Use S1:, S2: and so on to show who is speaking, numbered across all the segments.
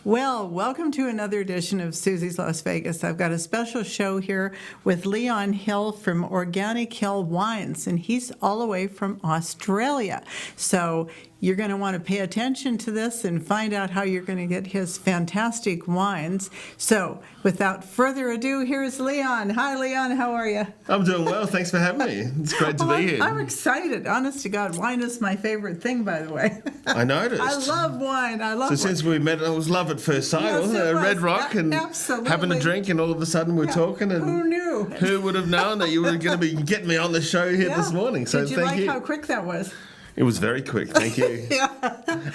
S1: Well, welcome to another edition of Suzy's Las Vegas. I've got a special show here with Leon Hill from Organic Hill Wines, and he's all the way from Australia. So you're going to want to pay attention to this and find out how you're going to get his fantastic wines. So without further ado, here's Leon. Hi, Leon. How are you?
S2: I'm doing well. Thanks for having me. It's great to be here.
S1: I'm excited. Honest to God, wine is my favorite thing, by the way.
S2: I noticed.
S1: I love wine.
S2: So since we met, it was love at first sight,
S1: yes,
S2: wasn't it? Red Rock and
S1: absolutely.
S2: Having a drink, and all of a sudden we're talking. And
S1: who knew?
S2: Who would have known that you were going to be getting me on the show here this morning? So
S1: Did you like how quick that was?
S2: It was very quick, thank you.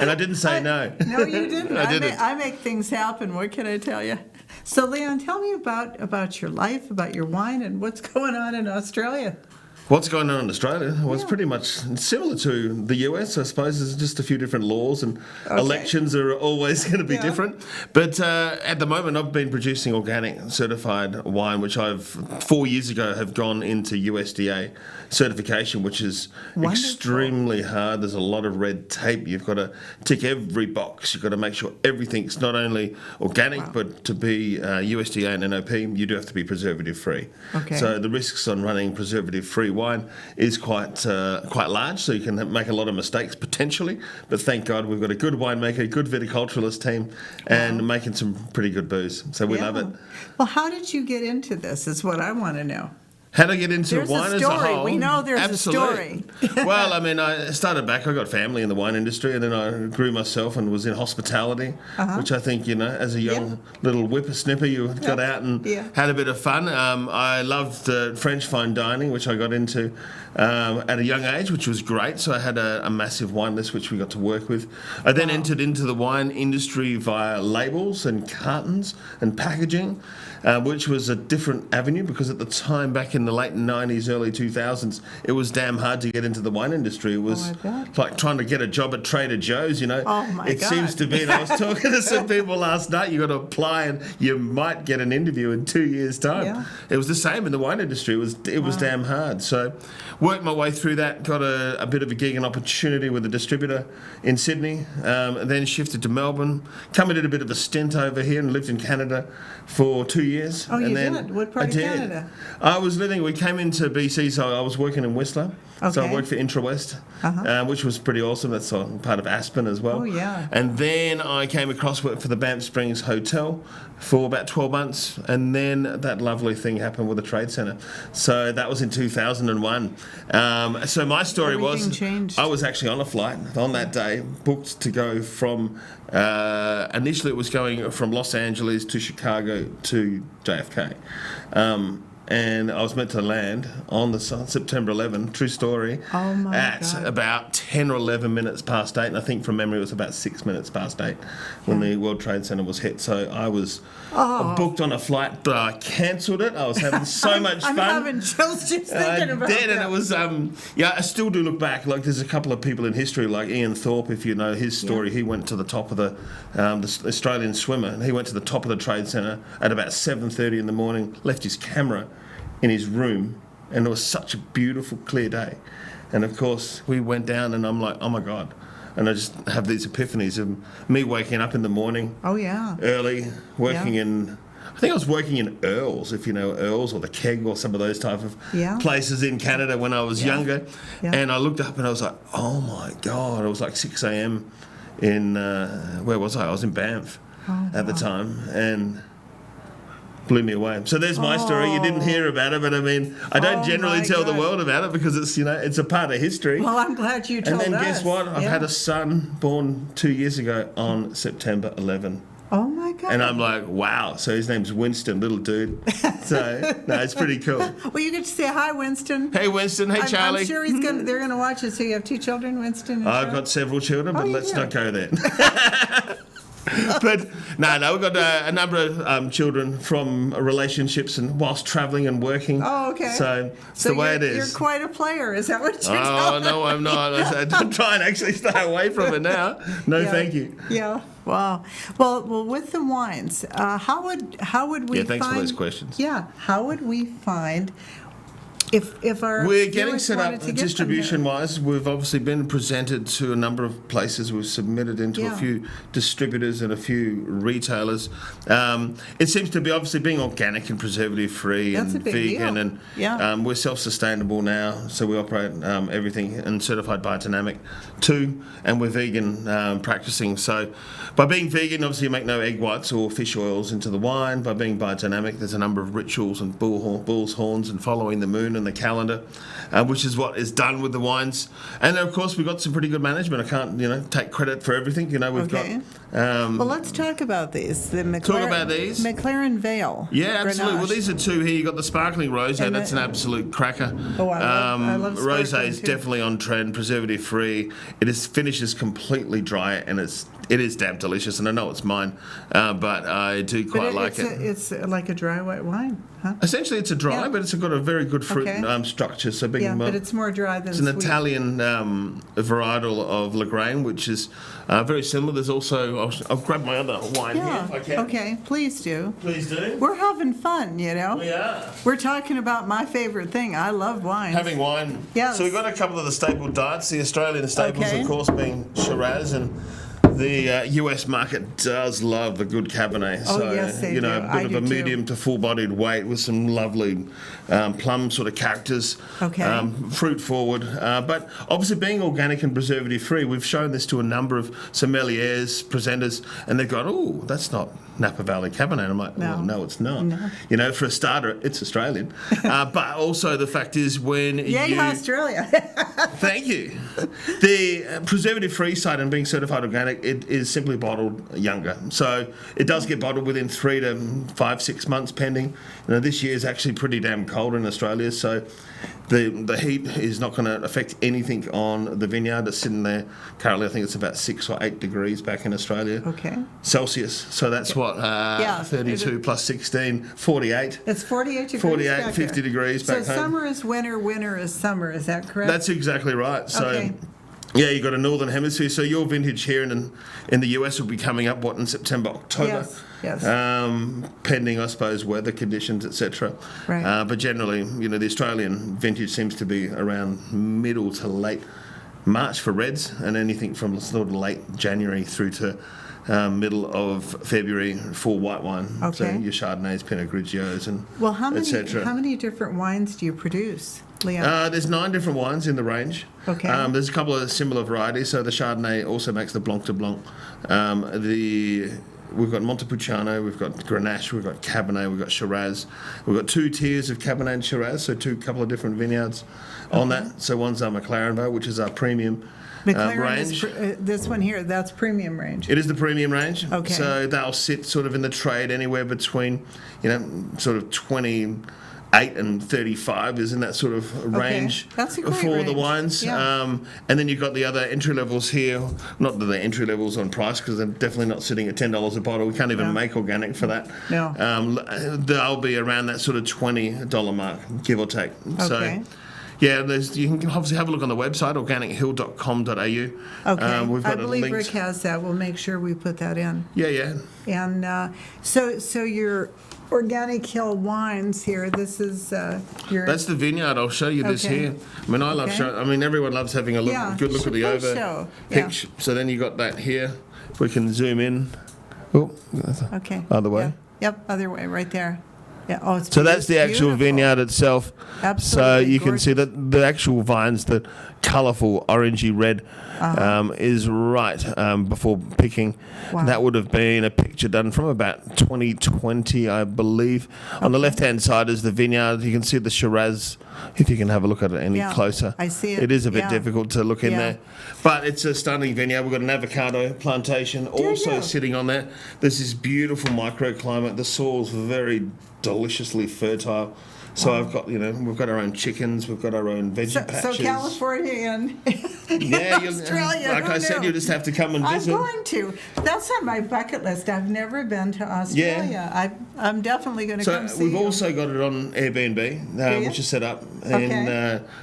S2: And I didn't say no.
S1: No, you didn't.
S2: I didn't.
S1: I make things happen. What can I tell you? So, Leon, tell me about your life, about your wine, and what's going on in Australia.
S2: What's going on in Australia? Well, it's pretty much similar to the US, I suppose. There's just a few different laws, and elections are always going to be different. But at the moment, I've been producing organic certified wine, which I've 4 years ago have gone into USDA certification, which is extremely hard. There's a lot of red tape. You've got to tick every box. You've got to make sure everything's not only organic, but to be USDA and NOP, you do have to be preservative free. Okay. So the risks on running preservative free wine is quite large, so you can make a lot of mistakes potentially, but thank God we've got a good winemaker, good viticulturalist team, and making some pretty good booze, so we love it.
S1: Well, how did you get into this is what I want to know.
S2: How to get into wine as a whole?
S1: We know there's a story.
S2: Well, I mean, I started back. I got family in the wine industry, and then I grew myself and was in hospitality, which I think, as a young little whippersnipper, you got out and had a bit of fun. I loved French fine dining, which I got into at a young age, which was great. So I had a massive wine list, which we got to work with. I then entered into the wine industry via labels and cartons and packaging, which was a different avenue because at the time, back in the late 90s, early 2000s, it was damn hard to get into the wine industry. It was like trying to get a job at Trader Joe's, It seems to be, and I was talking to some people last night, you got to apply and you might get an interview in 2 years' time. Yeah. It was the same in the wine industry. It was damn hard. So worked my way through that, got a bit of a gig and opportunity with a distributor in Sydney, then shifted to Melbourne, come and did a bit of a stint over here and lived in Canada for 2 years.
S1: Oh, you did? What part of Canada?
S2: We came into BC, so I was working in Whistler. Okay. So I worked for Intrawest, which was pretty awesome. That's part of Aspen as well.
S1: Oh, yeah.
S2: And then I came across work for the Banff Springs Hotel for about 12 months, and then that lovely thing happened with the Trade Centre. So that was in 2001. So my story
S1: changed.
S2: I was actually on a flight on that day, booked to go from, initially it was going from Los Angeles to Chicago to JFK. And I was meant to land on September 11, true story, at about 10 or 11 minutes past 8. And I think from memory it was about 6 minutes past 8 when the World Trade Center was hit. So I was booked on a flight, but I cancelled it. I was having so much fun.
S1: I'm having chills just thinking about it.
S2: And it was, I still do look back. Like there's a couple of people in history, like Ian Thorpe, if you know his story. He went to the top of the Australian swimmer, and he went to the top of the Trade Center at about 7:30 in the morning, left his camera in his room, and it was such a beautiful clear day, and of course we went down and I'm like, oh my God, and I just have these epiphanies of me waking up in the morning early, working in, I think I was working in Earls, if you know Earls or the Keg or some of those type of places in Canada when I was younger, and I looked up and I was like, oh my God, it was like 6 a.m. in where was I was in Banff at the time, and blew me away. So there's my story. You didn't hear about it, but I mean, I don't generally tell the world about it because it's, it's a part of history.
S1: Well, I'm glad you told us.
S2: And then guess what? I've had a son born 2 years ago on September 11.
S1: Oh my God.
S2: And I'm like, wow. So his name's Winston, little dude. So, no, it's pretty cool.
S1: Well, you get to say hi, Winston.
S2: Hey, Winston. Hey, Charlie.
S1: I'm sure they're going to watch it. So you have 2 children, Winston and
S2: I've got several children, but let's not go there. But no, we've got a number of children from relationships and whilst travelling and working.
S1: Oh, okay.
S2: So it's the way it is.
S1: You're quite a player, is that what you're
S2: Oh, no, I'm not. I'm trying to actually stay away from it now. No, thank you.
S1: Yeah. Wow. Well, with the wines, how would we?
S2: Yeah, thanks
S1: find,
S2: for those questions.
S1: Yeah. How would we find? If our
S2: We're getting
S1: viewers
S2: set
S1: wanted
S2: up
S1: to get
S2: distribution-wise. We've obviously been presented to a number of places. We've submitted into a few distributors and a few retailers. It seems to be obviously being organic and preservative-free and vegan,
S1: deal.
S2: and we're self-sustainable now. So we operate everything and certified biodynamic too, and we're vegan practicing. So by being vegan, obviously you make no egg whites or fish oils into the wine. By being biodynamic, there's a number of rituals and bull's horns and following the moon and the calendar, which is what is done with the wines. And of course, we've got some pretty good management. I can't, take credit for everything. We've got.
S1: Well, let's talk about these.
S2: Talk about these.
S1: McLaren Vale.
S2: Yeah, absolutely.
S1: Grenache.
S2: Well, these are two here. You've got the sparkling rosé. That's an absolute cracker.
S1: Oh, I love
S2: rosé is
S1: too.
S2: definitely on trend, preservative free. Finishes completely dry, and it is damn delicious. And I know it's mine, but I do quite like it.
S1: It's like a dry white wine, huh?
S2: Essentially, it's a dry, but it's got a very good fruit structure. So
S1: but it's more dry than
S2: it's an
S1: sweet.
S2: Italian varietal of Lagrange, which is very similar. There's also I'll grab my other wine here if I can.
S1: Okay, please do.
S2: Please do.
S1: We're having fun,
S2: We are.
S1: We're talking about my favorite thing. I love wine.
S2: Having wine.
S1: Yes.
S2: So we've got a couple of the staple diets. The Australian staples, of course, being Shiraz, and the US market does love the good Cabernet.
S1: Oh,
S2: So,
S1: yes, they do.
S2: a bit of a medium to full-bodied weight with some lovely plum sort of characters.
S1: Okay.
S2: Fruit forward. But obviously being organic and preservative-free, we've shown this to a number of sommeliers, presenters, and they've gone, oh, that's not Napa Valley Cabernet. And I'm like, well, no, it's not.
S1: No.
S2: For a starter, it's Australian. But also the fact is when
S1: Yay, Australia.
S2: Thank you. The preservative-free side and being certified organic, it is simply bottled younger. So it does get bottled within 3 to 5, 6 months pending. This year is actually pretty damn cold in Australia, so the heat is not going to affect anything on the vineyard that's sitting there. Currently, I think it's about 6 or 8 degrees back in Australia.
S1: Okay.
S2: Celsius. So that's what, 32 plus 16, 48.
S1: It's 48 degrees
S2: 48,
S1: back
S2: 50
S1: there.
S2: degrees back home.
S1: So summer is winter, winter is summer. Is that correct?
S2: That's exactly right. So.
S1: Okay.
S2: Yeah, you've got a northern hemisphere. So your vintage here in the US will be coming up, in September, October?
S1: Yes.
S2: Pending, I suppose, weather conditions, etc.
S1: Right.
S2: But generally, the Australian vintage seems to be around middle to late March for reds, and anything from sort of late January through to middle of February for white wine.
S1: Okay.
S2: So your Chardonnays, Pinot Grigios, and etc.
S1: How many different wines do you produce, Leon?
S2: There's 9 different wines in the range.
S1: Okay.
S2: There's a couple of similar varieties. So the Chardonnay also makes the Blanc de Blanc. We've got Montepulciano, we've got Grenache, we've got Cabernet, we've got Shiraz. We've got 2 tiers of Cabernet and Shiraz, so couple of different vineyards on that. So one's our McLaren Vale, which is our premium range.
S1: This one here, that's premium range.
S2: It is the premium range.
S1: Okay.
S2: So they'll sit sort of in the trade anywhere between, sort of 28 and 35 is in that sort of range.
S1: That's a great
S2: for
S1: range.
S2: the wines.
S1: Yeah.
S2: And then you've got the other entry levels here. Not that they're entry levels on price, because they're definitely not sitting at $10 a bottle. We can't even make organic for that.
S1: No.
S2: They'll be around that sort of $20 mark, give or take.
S1: Okay.
S2: So. Yeah, you can obviously have a look on the website, organichill.com.au.
S1: Okay,
S2: We've got
S1: I believe
S2: links.
S1: Rick has that. We'll make sure we put that in.
S2: Yeah.
S1: And so your Organic Hill wines here, this is your...
S2: That's the vineyard. I'll show you this here. I mean, I love showing... everyone loves having a good look at the over picture. So then you got that here. If we can zoom in. Oh,
S1: okay.
S2: Other way.
S1: Yeah. Yep, other way, right there. Yeah. Oh, it's
S2: so that's the actual
S1: beautiful.
S2: vineyard itself.
S1: Absolutely
S2: So you
S1: gorgeous.
S2: can see that the actual vines, the colourful orangey red, is right before picking.
S1: Wow.
S2: That would have been a picture done from about 2020, I believe. On the left-hand side is the vineyard. You can see the Shiraz, if you can have a look at it any closer.
S1: I see it.
S2: It is a bit difficult to look in there. But it's a stunning vineyard. We've got an avocado plantation also sitting on there. There's this beautiful microclimate. The soil's very deliciously fertile. So I've got, we've got our own chickens, we've got our own veggie patches.
S1: So California and Australia.
S2: Like I said, you just have to come and visit.
S1: I'm going to. That's on my bucket list. I've never been to Australia.
S2: Yeah.
S1: I'm definitely going to come see
S2: we've
S1: you.
S2: also got it on Airbnb, which is set up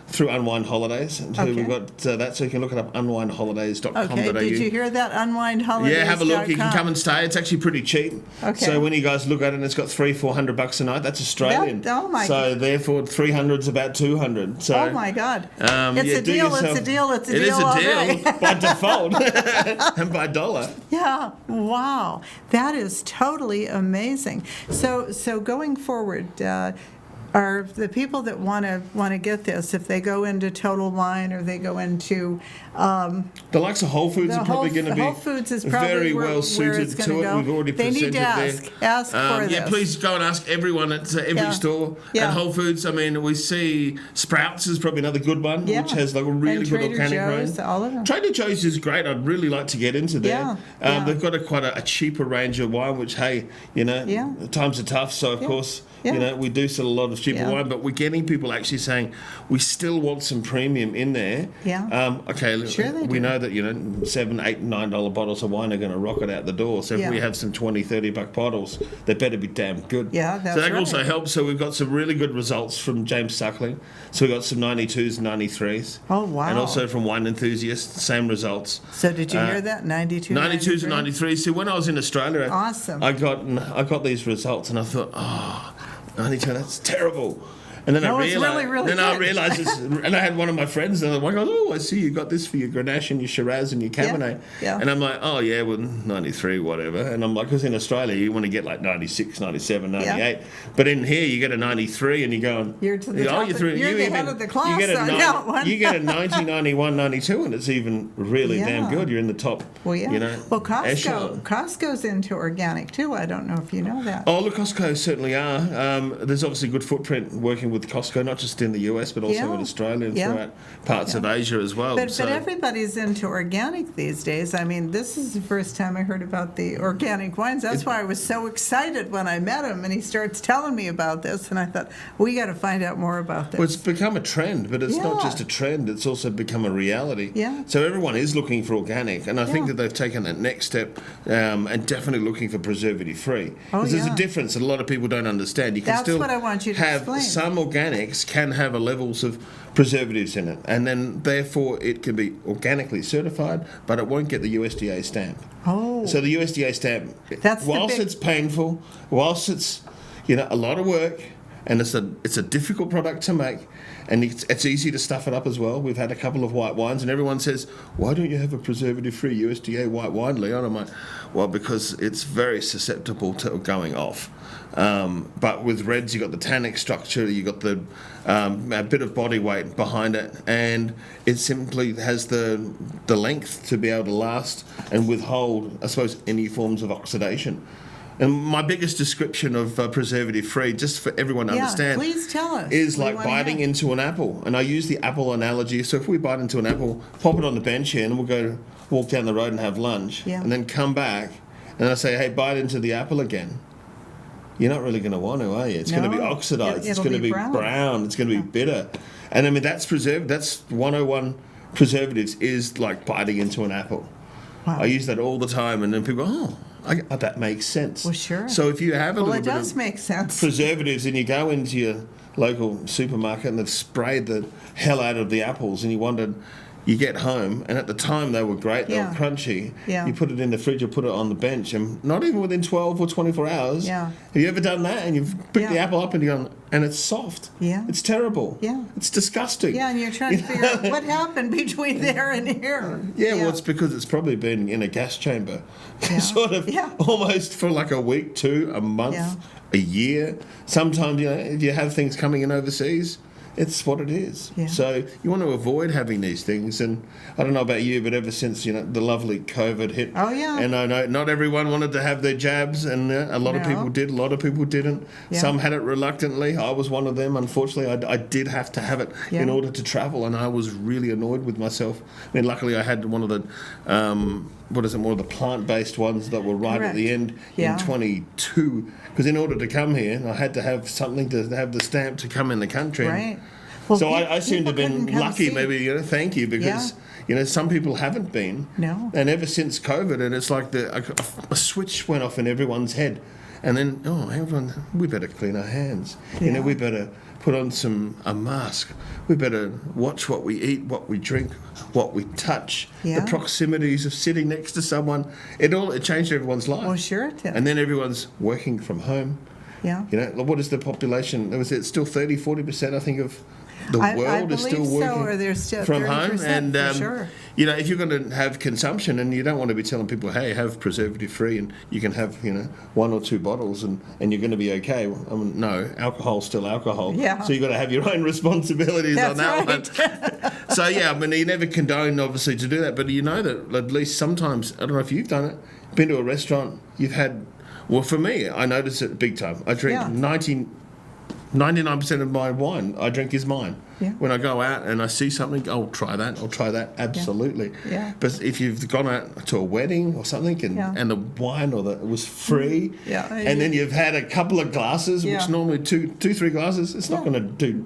S2: through Unwind Holidays. So we've got that, so you can look it up, unwindholidays.com.au.
S1: Okay, did you hear that? Unwindholidays.com.
S2: Yeah, have a look. You can come and stay. It's actually pretty cheap.
S1: Okay.
S2: So when you guys look at it, and it's got $300-400 a night. That's Australian.
S1: Oh my!
S2: So therefore, 300 is about 200. So
S1: oh my God! It's a deal. It's a deal. It's a deal.
S2: It is a
S1: all
S2: deal
S1: day.
S2: by default and by dollar.
S1: Yeah. Wow. That is totally amazing. So going forward. Are the people that want to get this, if they go into Total Wine or they go into
S2: the likes of Whole Foods are probably going to be
S1: Whole Foods is probably
S2: very
S1: where
S2: well suited
S1: it's
S2: to it.
S1: go.
S2: We've already
S1: they
S2: presented
S1: need to ask for
S2: Yeah,
S1: this.
S2: please go and ask everyone at every store.
S1: Yeah.
S2: At Whole Foods, I mean, we see Sprouts is probably another good one, which has like a really
S1: and
S2: good
S1: Trader
S2: organic
S1: Joe's,
S2: range.
S1: all of them.
S2: Trader Joe's is great. I'd really like to get into there. They've got quite a cheaper range of wine, which times are tough, so of course. We do sell a lot of cheaper wine, but we're getting people actually saying we still want some premium in there.
S1: Yeah. Sure
S2: we know that $7, $8, $9 bottles of wine are going to rocket out the door. So if we have some $20, $30 bottles, they better be damn good.
S1: Yeah, that's
S2: so that
S1: right.
S2: also helps. So we've got some really good results from James Suckling. So we've got some 92s, 93s.
S1: Oh wow!
S2: And also from Wine Enthusiasts, same results.
S1: So did you hear that? 92,
S2: 92s and 93s. So when I was in Australia,
S1: awesome.
S2: I got these results and I thought, 92, that's terrible. And then I realized this, and I had one of my friends, and I'm like, I see you got this for your Grenache and your Shiraz and your Cabernet.
S1: Yeah.
S2: And I'm like, 93, whatever. And I'm like, because in Australia, you want to get like 96, 97, 98. Yeah. But in here, you get a 93, and you're going,
S1: you're to the top you're the head of the class
S2: you get
S1: on that one.
S2: You get a 90, 91, 92, and it's even really damn good. You're in the top,
S1: Well,
S2: echelon.
S1: Costco's into organic, too. I don't know if you know that.
S2: Oh, look, Costco certainly are. There's obviously good footprint working with Costco, not just in the US, but also in Australia and throughout parts of Asia as well.
S1: But everybody's into organic these days. I mean, this is the first time I heard about the organic wines. That's why I was so excited when I met him, and he starts telling me about this, and I thought, we got to find out more about this.
S2: Well, it's become a trend, but it's not just a trend, it's also become a reality.
S1: Yeah.
S2: So everyone is looking for organic, and I think that they've taken that next step and definitely looking for preservative-free. Because there's a difference that a lot of people don't understand. You can
S1: That's what I want you to
S2: have
S1: explain.
S2: some organics can have a levels of preservatives in it, and then therefore it can be organically certified, but it won't get the USDA stamp.
S1: Oh.
S2: So the USDA stamp,
S1: That's
S2: whilst it's painful, whilst it's a lot of work, and it's a difficult product to make, and it's easy to stuff it up as well. We've had a couple of white wines, and everyone says, "Why don't you have a preservative-free USDA white wine, Leon?" I'm like, "Well, because it's very susceptible to going off." But with reds, you got the tannic structure, you got the a bit of body weight behind it, and it simply has the length to be able to last and withhold, I suppose, any forms of oxidation. And my biggest description of preservative-free, just for everyone to understand,
S1: please tell us.
S2: is like biting into an apple. And I use the apple analogy. So if we bite into an apple, pop it on the bench here, and we'll go walk down the road and have lunch, and then come back, and I say, hey, bite into the apple again. You're not really going to want to, are you? It's going to be oxidized. It's going to be brown. It's going to be bitter. And I mean, that's 101 preservatives is like biting into an apple.
S1: Wow.
S2: I use that all the time, and then people go, that makes sense.
S1: Well, sure.
S2: So if you have a little
S1: it
S2: bit
S1: does
S2: of
S1: make sense.
S2: preservatives, and you go into your local supermarket and they've sprayed the hell out of the apples, and you wondered, you get home, and at the time they were great, they were crunchy. Yeah. You put it in the fridge or put it on the bench, and not even within 12 or 24 hours.
S1: Yeah.
S2: Have you ever done that? And you've picked the apple up and you're going, and it's soft.
S1: Yeah.
S2: It's terrible.
S1: Yeah.
S2: It's disgusting.
S1: Yeah, and you're trying to figure out what happened between there and here.
S2: Yeah, well, it's because it's probably been in a gas chamber, sort of almost for like a week, 2, a month, a year. Sometimes, if you have things coming in overseas, it's what it is.
S1: Yeah.
S2: So you want to avoid having these things. And I don't know about you, but ever since, the lovely COVID hit.
S1: Oh, yeah.
S2: And I know not everyone wanted to have their jabs, and a lot of people did, a lot of people didn't.
S1: Yeah.
S2: Some had it reluctantly. I was one of them. Unfortunately, I did have to have it in order to travel, and I was really annoyed with myself. I mean, luckily I had one of the, more of the plant-based ones that were right at the end in 22. Because in order to come here, I had to have something to have the stamp to come in the country.
S1: Right. Well,
S2: so I seem to have been lucky, maybe, thank you, because, some people haven't been.
S1: No.
S2: And ever since COVID, and it's like a switch went off in everyone's head. And then, everyone, we better clean our hands.
S1: Yeah.
S2: We better put on a mask. We better watch what we eat, what we drink, what we touch, the proximities of sitting next to someone. It changed everyone's life.
S1: Well, sure it did.
S2: And then everyone's working from home.
S1: Yeah.
S2: What is the population? It's still 30, 40%, I think, of the world is still working from home. And,
S1: for sure.
S2: If you're going to have consumption, and you don't want to be telling people, hey, have preservative-free, and you can have, 1 or 2 bottles, and you're going to be okay. No, alcohol's still alcohol.
S1: Yeah.
S2: So you've got to have your own responsibilities on that one. So, you never condone, obviously, to do that. But you know that at least sometimes, I don't know if you've done it, been to a restaurant, you've had... Well, for me, I notice it big time. I drink 99% of my wine I drink is mine.
S1: Yeah.
S2: When I go out and I see something, I'll try that, absolutely.
S1: Yeah.
S2: But if you've gone out to a wedding or something and the wine it was free, and then you've had a couple of glasses, which normally two, 3 glasses, it's not going to do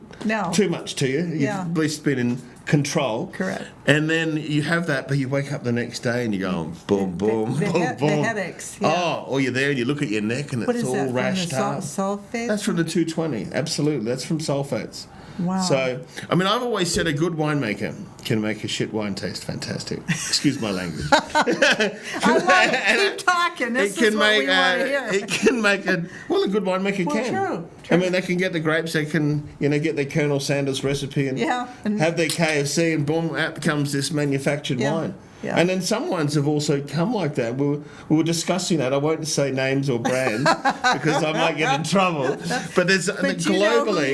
S2: too much to you. You've at least been in control.
S1: Correct.
S2: And then you have that, but you wake up the next day and you go, boom, boom, boom, boom.
S1: The headaches.
S2: Or you're there and you look at your neck and it's all rashed up.
S1: Sulfates?
S2: That's from the 220. Absolutely. That's from sulfates.
S1: Wow.
S2: So, I've always said a good winemaker can make a shit wine taste fantastic. Excuse my language.
S1: I love it. Keep talking. This is what we want to hear.
S2: It can make a good winemaker can.
S1: True.
S2: They can get the grapes, they can, get their Colonel Sanders recipe and have their KFC, and boom, out comes this manufactured wine. Yeah. And then some wines have also come like that. We were discussing that. I won't say names or brands because I might get in trouble. But there's globally,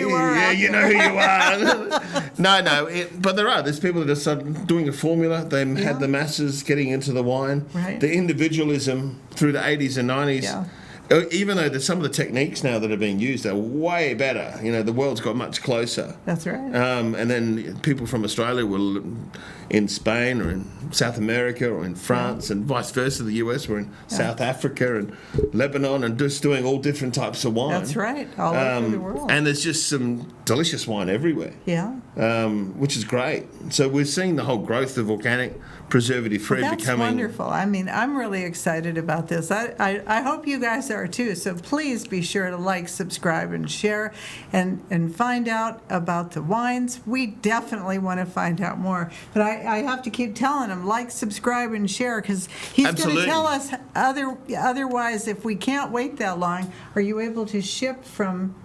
S2: you know who you are. No. But there's people that are started doing a formula. They had the masses getting into the wine.
S1: Right.
S2: The individualism through the 80s and 90s. Yeah. Even though some of the techniques now that are being used are way better, the world's got much closer.
S1: That's right.
S2: And then people from Australia will, in Spain or in South America or in France and vice versa, the US, or in South Africa and Lebanon, and just doing all different types of wine.
S1: That's right, all over the world.
S2: And there's just some delicious wine everywhere.
S1: Yeah.
S2: Which is great. So we're seeing the whole growth of organic, preservative-free becoming...
S1: That's wonderful. I'm really excited about this. I hope you guys are too. So please be sure to like, subscribe, and share, and find out about the wines. We definitely want to find out more. But I have to keep telling him, like, subscribe, and share, because he's going to tell us otherwise, if we can't wait that long, are you able to ship from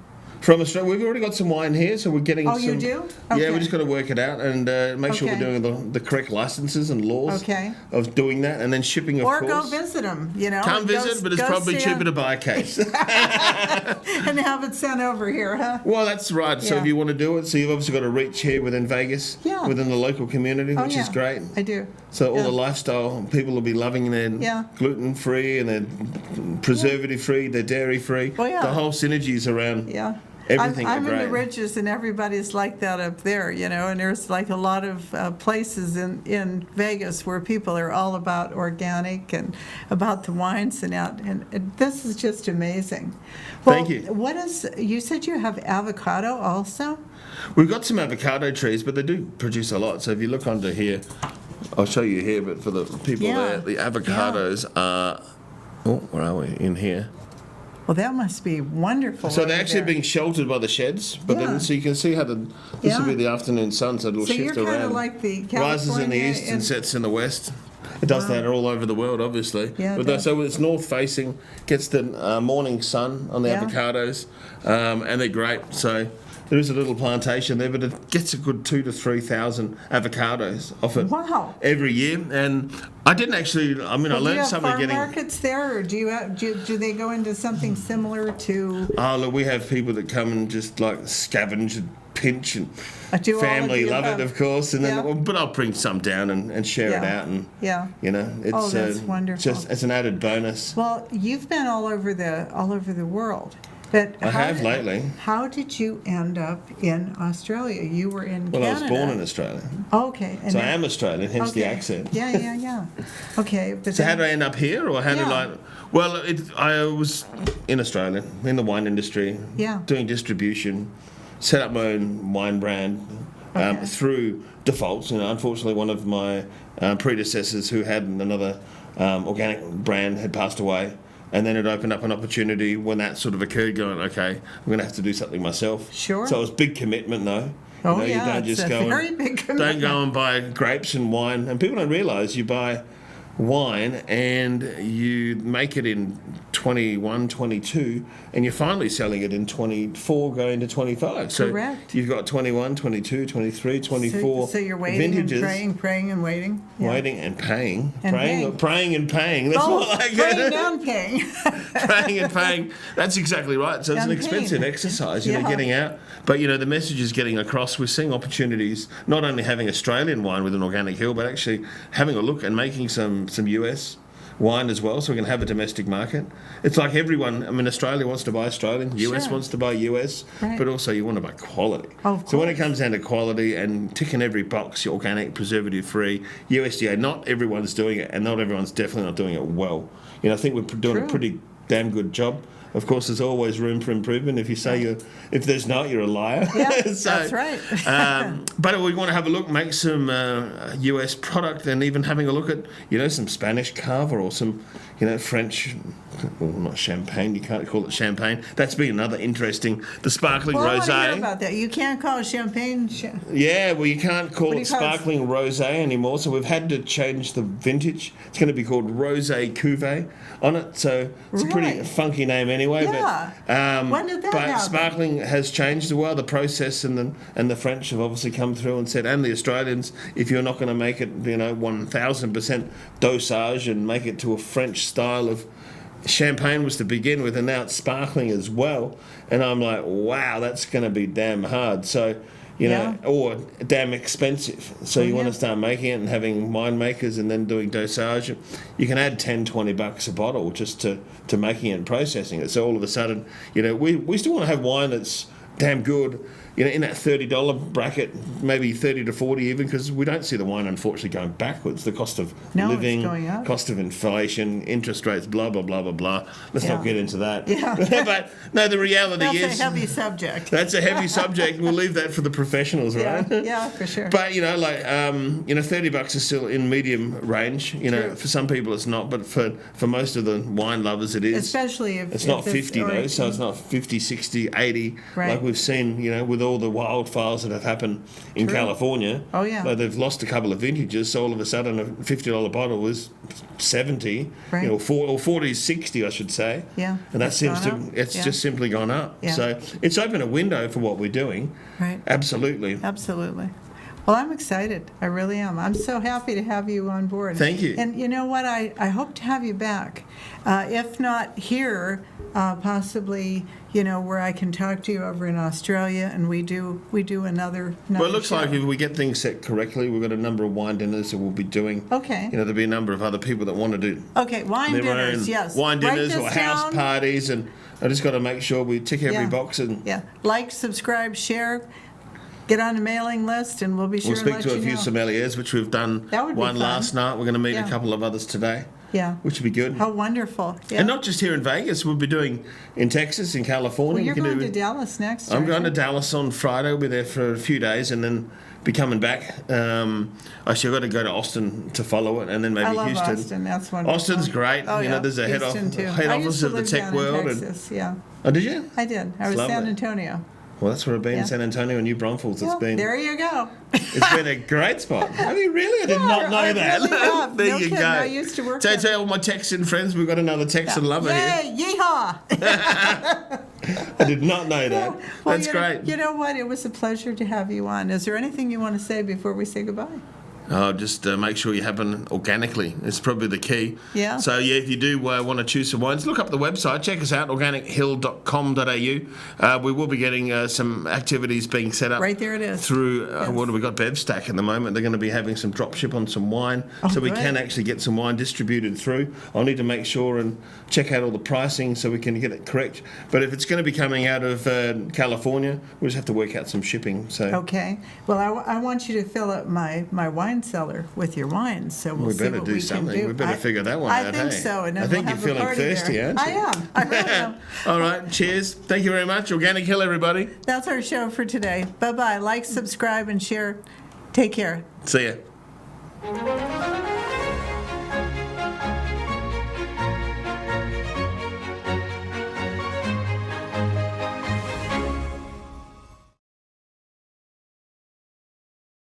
S2: Australia? We've already got some wine here, so we're getting some...
S1: Oh, you do? Okay.
S2: Yeah, we just got to work it out and make sure we're doing the correct licenses and laws of doing that, and then shipping, of course.
S1: Or go visit them,
S2: Come visit, but it's probably cheaper to buy a case.
S1: And have it sent over here, huh?
S2: Well, that's right. So if you want to do it, so you've obviously got to reach here within Vegas, within the local community, which is great.
S1: I do.
S2: So all the lifestyle people will be loving their gluten-free and their preservative-free, their dairy-free.
S1: Oh, yeah.
S2: The whole synergies around...
S1: Yeah.
S2: Everything
S1: I'm in
S2: great.
S1: the Ridges, and everybody's like that up there, and there's like a lot of places in Vegas where people are all about organic and about the wines and this is just amazing. Well,
S2: thank you.
S1: You said you have avocado also?
S2: We've got some avocado trees, but they do produce a lot. So if you look under here, I'll show you here, but for the people there, the avocados are, where are we? In here.
S1: Well, that must be wonderful.
S2: So they're actually being sheltered by the sheds, but then so you can see how this will be the afternoon sun, so it'll shift around. So you're kind of
S1: like the California...
S2: Rises in the east and sets in the west. It does that all over the world, obviously.
S1: Yeah,
S2: so it's north facing, gets the morning sun on the avocados, and they're great. So there is a little plantation there, but it gets a good 2,000 to 3,000 avocados off it every year. And I didn't actually. I mean, I learned something.
S1: Do you have farm markets there, or do they go into something similar to?
S2: Oh, look, we have people that come and just like scavenge and pinch, and
S1: do
S2: family love it, of course. And then, but I'll bring some down and share it out, and you know, it's
S1: that's wonderful.
S2: Just as an added bonus.
S1: Well, you've been all over the world. But
S2: I have lately.
S1: How did you end up in Australia? You were in Canada.
S2: Well, I was born in Australia.
S1: Oh, okay.
S2: And so I am Australian, hence the accent.
S1: Yeah. Okay. But
S2: so how did I end up here, or how did I... Well, I was in Australia, in the wine industry, doing distribution, set up my own wine brand through defaults. You know, unfortunately, one of my predecessors who had another organic brand had passed away. And then it opened up an opportunity when that sort of occurred, going, okay, I'm going to have to do something myself.
S1: Sure.
S2: So it was a big commitment, though.
S1: Oh,
S2: you don't just go
S1: very big commitment.
S2: Don't go and buy grapes and wine. And people don't realise you buy wine and you make it in 21, 22, and you're finally selling it in 24 going to 25.
S1: Correct.
S2: So you've got 21, 22, 23, 24
S1: so you're waiting
S2: vintages.
S1: And praying and waiting. Yeah.
S2: Waiting and paying.
S1: And
S2: praying and paying. That's what I get.
S1: Praying and paying.
S2: Praying and paying. That's exactly right. So it's an expensive exercise, you know, getting out. But, you know, the message is getting across. We're seeing opportunities, not only having Australian wine with an organic hill, but actually having a look and making some US wine as well, so we can have a domestic market. It's like everyone, I mean, Australia wants to buy Australian, US wants to buy US, but also you want to buy quality. So when it comes down to quality and ticking every box, you're organic, preservative-free, USDA, not everyone's doing it, and not everyone's definitely not doing it well. You know, I think we're doing a pretty damn good job. Of course, there's always room for improvement. If you say if there's not, you're a liar.
S1: Yeah, that's right.
S2: But we want to have a look, make some US product, and even having a look at, you know, some Spanish cava or some, you know, French, well, not champagne. You can't call it champagne. That's been another interesting. The sparkling rosé.
S1: I want to hear about that. You can't call it champagne.
S2: Yeah, well, you can't call it sparkling rosé anymore. So we've had to change the vintage. It's going to be called Rosé Cuvée on it. So it's a pretty funky name anyway.
S1: Yeah.
S2: But,
S1: when did that happen?
S2: Sparkling has changed as well. The process and the French have obviously come through and said, and the Australians, if you're not going to make it, you know, 1,000% dosage and make it to a French style of champagne was to begin with, and now it's sparkling as well. And I'm like, wow, that's going to be damn hard. So, you know, or damn expensive. So you want to start making it and having winemakers and then doing dosage. You can add $10-20 a bottle just to making it and processing it. So all of a sudden, you know, we still want to have wine that's damn good, you know, in that $30 bracket, maybe 30 to 40 even, because we don't see the wine, unfortunately, going backwards. The cost of living,
S1: it's going up.
S2: Cost of inflation, interest rates, blah, blah, blah, blah, blah. Let's not get into that.
S1: Yeah.
S2: But, no, the reality is...
S1: That's a heavy subject.
S2: That's a heavy subject. We'll leave that for the professionals, right?
S1: Yeah, for sure.
S2: But, you know, like, you know, $30 is still in medium range. You know, for some people it's not, but for most of the wine lovers it is.
S1: Especially if...
S2: It's not 50, though, so it's not 50, 60, 80, like we've seen, you know, with all the wildfires that have happened in California.
S1: Oh, yeah.
S2: Like they've lost a couple of vintages, so all of a sudden a $50 bottle is 70, you know, or 40, 60, I should say.
S1: Yeah.
S2: And that seems to, it's just simply gone up.
S1: Yeah.
S2: So it's opened a window for what we're doing.
S1: Right.
S2: Absolutely.
S1: Absolutely. Well, I'm excited. I really am. I'm so happy to have you on board.
S2: Thank you.
S1: And you know what? I hope to have you back. If not here, possibly, you know, where I can talk to you over in Australia, and we do another
S2: well, it looks
S1: show.
S2: like if we get things set correctly, we've got a number of wine dinners that we'll be doing.
S1: Okay.
S2: You know, there'll be a number of other people that want to do
S1: wine
S2: their
S1: dinners,
S2: own
S1: yes.
S2: wine dinners or
S1: Write this
S2: house
S1: down.
S2: parties, and I just got to make sure we tick every box and
S1: like, subscribe, share. Get on the mailing list, and we'll be sure
S2: we'll
S1: to
S2: speak
S1: let
S2: to a
S1: you
S2: few
S1: know.
S2: sommeliers, which we've done
S1: That would be
S2: one
S1: fun.
S2: last night. We're going to meet a
S1: Yeah.
S2: couple of others today.
S1: Yeah.
S2: Which would be good.
S1: How wonderful. Yeah.
S2: And not just here in Vegas, we'll be doing in Texas, in California.
S1: Well, you're
S2: We can
S1: going
S2: do-
S1: to Dallas next.
S2: I'm
S1: aren't
S2: going to
S1: you?
S2: Dallas on Friday. We'll be there for a few days and then be coming back. Actually, I've got to go to Austin to follow it, and then maybe
S1: I love
S2: Houston.
S1: Austin. That's wonderful.
S2: Austin's great.
S1: Oh,
S2: you know,
S1: yeah.
S2: there's a head
S1: Houston, too.
S2: office
S1: I used to
S2: of the
S1: live
S2: tech
S1: down
S2: world.
S1: in Texas, yeah.
S2: Oh, did you?
S1: I did. I was
S2: Lovely.
S1: San Antonio.
S2: Well, that's where I've been,
S1: Yeah.
S2: San Antonio and New Braunfels. It's been.
S1: There you go.
S2: It's been a great spot. Have you really? I did not know
S1: I
S2: that.
S1: really have.
S2: There
S1: No
S2: you
S1: kidding.
S2: go.
S1: I used to work
S2: So
S1: there.
S2: tell all my Texan friends we've got another Texan lover here.
S1: Yay! Yeehaw!
S2: I did not know that.
S1: Well,
S2: That's great.
S1: You know what? It was a pleasure to have you on. Is there anything you want to say before we say goodbye?
S2: Just make sure you happen organically. It's probably the key.
S1: Yeah.
S2: So, yeah, if you do want to choose some wines, look up the website. Check us out, organichill.com.au. We will be getting some activities being set up.
S1: Right there it is.
S2: Through,
S1: Yes.
S2: what have we got? Bevstack at the moment. They're going to be having some drop ship on some wine. So we can actually get some wine distributed through. I'll need to make sure and check out all the pricing so we can get it correct. But if it's going to be coming out of California, we'll just have to work out some shipping. So
S1: Okay. Well, I want you to fill up my wine cellar with your wines, so we'll see
S2: better
S1: what
S2: do
S1: we
S2: something.
S1: can do.
S2: We better figure that one out.
S1: I think
S2: hey?
S1: so. And
S2: I
S1: then
S2: think
S1: we'll
S2: you're
S1: have a
S2: feeling
S1: party
S2: thirsty,
S1: there.
S2: aren't you?
S1: I am. I really am.
S2: All right. Cheers. Thank you very much. Organic Hill, everybody.
S1: That's our show for today. Bye-bye. Like, subscribe, and share. Take care.
S2: See ya.